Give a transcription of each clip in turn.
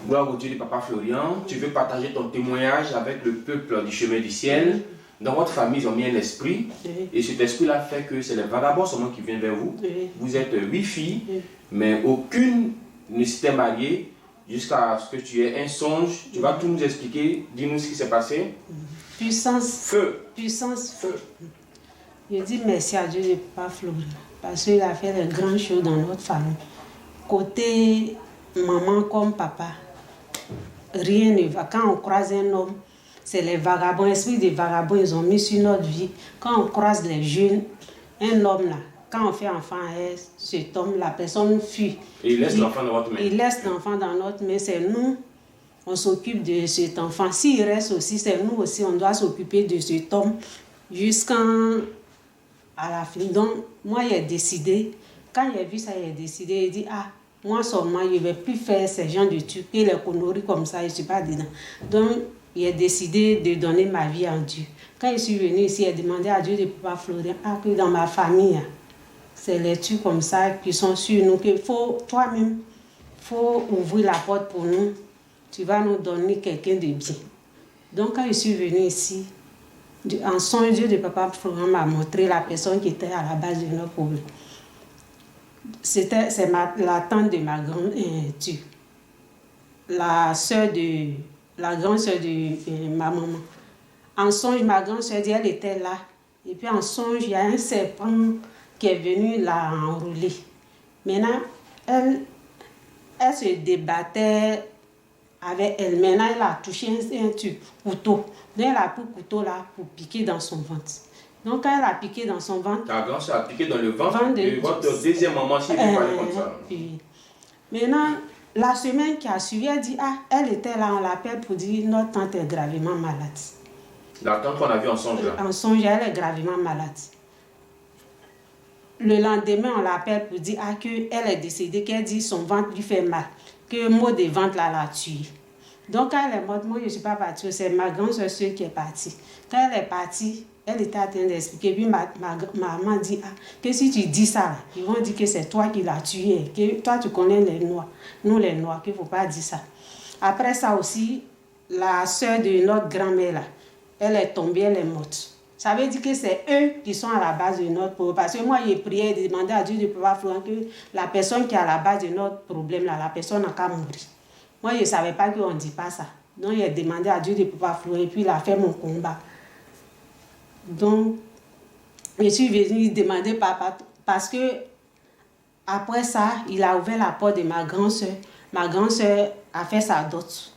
Gloire au Dieu de Papa Florian. Tu veux partager ton témoignage avec le peuple du chemin du ciel. Dans votre famille, ils ont mis un esprit. Et cet esprit-là fait que c'est les vagabonds seulement qui viennent vers vous. Vous êtes 8 filles, mais aucune ne s'était mariée jusqu'à ce que tu aies un songe. Tu vas tout nous expliquer. Dis-nous ce qui s'est passé. Puissance. Feu. Puissance. Feu. Je dis merci à Dieu de Papa Florian parce qu'il a fait de grandes choses dans notre famille. Côté maman comme papa, rien ne va. Quand on croise un homme, c'est les vagabonds, l'esprit des vagabonds, ils ont mis sur notre vie. Quand on croise les jeunes, un homme là, quand on fait enfant à cet homme, la personne fuit. Et il laisse l'enfant dans votre main. Il laisse l'enfant dans notre main, c'est nous, on s'occupe de cet enfant. S'il reste aussi, c'est nous aussi, on doit s'occuper de cet homme jusqu'à la fin. Donc, moi, j'ai décidé, quand il a vu ça, il a décidé, il dit, ah, moi seulement, je ne vais plus faire ces gens de trucs et les conneries comme ça, je ne suis pas dedans. Donc, il a décidé de donner ma vie à Dieu. Quand je suis venu ici, il a demandé à Dieu de Papa Florian, ah, que dans ma famille, c'est les trucs comme ça qui sont sur nous, que faut, toi-même, il faut ouvrir la porte pour nous. Tu vas nous donner quelqu'un de bien. Donc, quand je suis venu ici, en songe, Dieu de Papa Florian m'a montré la personne qui était à la base de notre problème. C'est la tante de ma grande la grande soeur de ma maman. En songe, ma grande soeur dit elle était là. Et puis en songe, il y a un serpent qui est venu la enrouler. Maintenant, elle se débattait avec elle. Maintenant, elle a touché un couteau. Donc, elle a pris le couteau là pour piquer dans son ventre. Donc, quand elle a piqué dans son ventre... Ta grand-sœur a piqué dans le ventre de votre deuxième maman, si vous parlez comme ça. Oui. Maintenant, la semaine qui a suivi, elle dit, ah, elle était là, on l'appelle pour dire, notre tante est gravement malade. La tante qu'on a vue en songe là? En songe, elle est gravement malade. Le lendemain, on l'appelle pour dire, ah, qu'elle est décédée, qu'elle dit son ventre lui fait mal, que le mot de ventre là l'a tuée. Donc, quand elle est morte, moi, je ne suis pas partie, c'est ma grand-soeur qui est partie. Quand elle est partie, elle était en train d'expliquer. Puis ma maman dit, ah, que si tu dis ça, ils vont dire que c'est toi qui l'as tué, que toi tu connais les Noirs, nous les Noirs, qu'il ne faut pas dire ça. Après ça aussi, la soeur de notre grand-mère, là, elle est tombée, elle est morte. Ça veut dire que c'est eux qui sont à la base de notre problème. Parce que moi, j'ai prié et demandé à Dieu de pouvoir faire que la personne qui est à la base de notre problème, là, la personne n'a qu'à mourir. Moi, je ne savais pas qu'on ne dit pas ça. Donc, j'ai demandé à Dieu de pouvoir faire et puis il a fait mon combat. Donc, je suis venue demander papa, parce que après ça, il a ouvert la porte de ma grand-soeur. Ma grand-soeur a fait sa dot.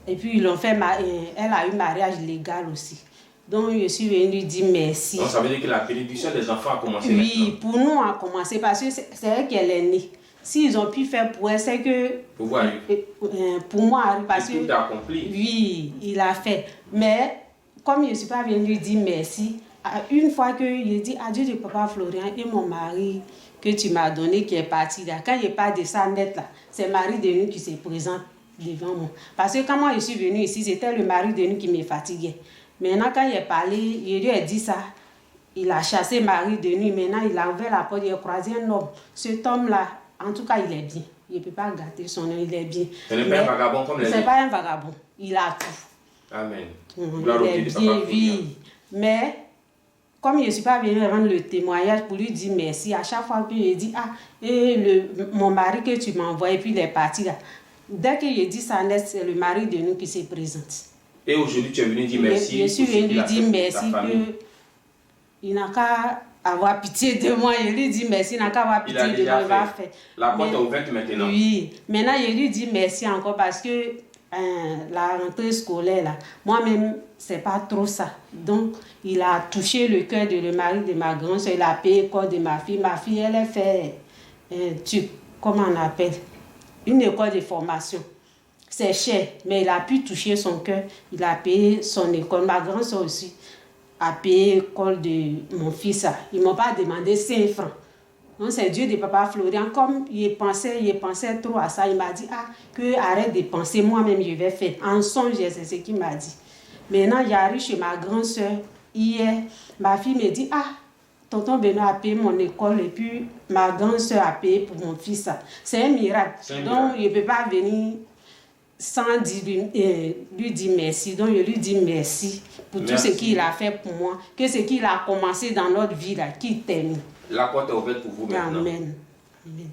Et puis, ils l'ont fait, elle a eu mariage légal aussi. Donc, je suis venue lui dire merci. Donc, ça veut dire que la bénédiction des enfants a commencé oui, maintenant. Pour nous, a commencé parce que c'est elle qu'elle est née. S'ils ont pu faire pour elle, c'est que... Pour vous arriver. Pour moi, parce que... Tout a accompli. Oui, il a fait. Mais... Comme je ne suis pas venue lui dire merci, une fois que je dis adieu de Papa Florian et mon mari que tu m'as donné qui est parti là, quand je parle de ça net là, c'est le mari de nous qui se présente devant moi. Parce que quand moi je suis venue ici, c'était le mari de nous qui me fatiguait. Maintenant quand il est parlé, je lui ai dit ça, il a chassé le mari de nous, maintenant il a ouvert la porte, il a croisé un homme. Cet homme là, en tout cas il est bien. Je ne peux pas gâter son nom, il est bien. Ce n'est pas un vagabond comme les autres. Ce n'est pas un vagabond, il a tout. Amen. Il est bien, oui. Mais, comme je ne suis pas venue rendre le témoignage pour lui dire merci, à chaque fois que je dis, ah, et mon mari que tu m'as envoyé, puis il est parti là. Dès que je dis ça, c'est le mari de nous qui se présente. Et aujourd'hui, tu es venu dire merci. Je suis venue lui dire merci, qu'il n'a qu'à avoir pitié de moi. Je lui dis merci, il n'a qu'à avoir pitié de moi, il va faire. La porte est ouverte maintenant. Oui. Maintenant, je lui dis merci encore parce que la rentrée scolaire, là, moi-même, c'est pas trop ça. Donc, il a touché le cœur de le mari de ma grand-soeur, il a payé l'école de ma fille. Ma fille, elle a fait, comment on appelle, une école de formation. C'est cher, mais il a pu toucher son cœur. Il a payé son école. Ma grand-soeur aussi a payé l'école de mon fils. Ils ne m'ont pas demandé 5 francs. Donc, c'est Dieu de Papa Florian. Comme il pensait trop à ça, il m'a dit, ah, que arrête de penser, moi-même je vais faire. En songe, c'est ce qu'il m'a dit. Maintenant, j'arrive chez ma grande-sœur. Hier, ma fille me dit, ah, tonton Benoît a payé mon école et puis ma grande-sœur a payé pour mon fils. C'est un miracle. Donc, je ne peux pas venir sans lui dire merci. Donc, je lui dis merci pour tout ce qu'il a fait pour moi, que ce qu'il a commencé dans notre vie, là, qu'il t'aime. La porte est ouverte pour vous maintenant. Amen. Amen.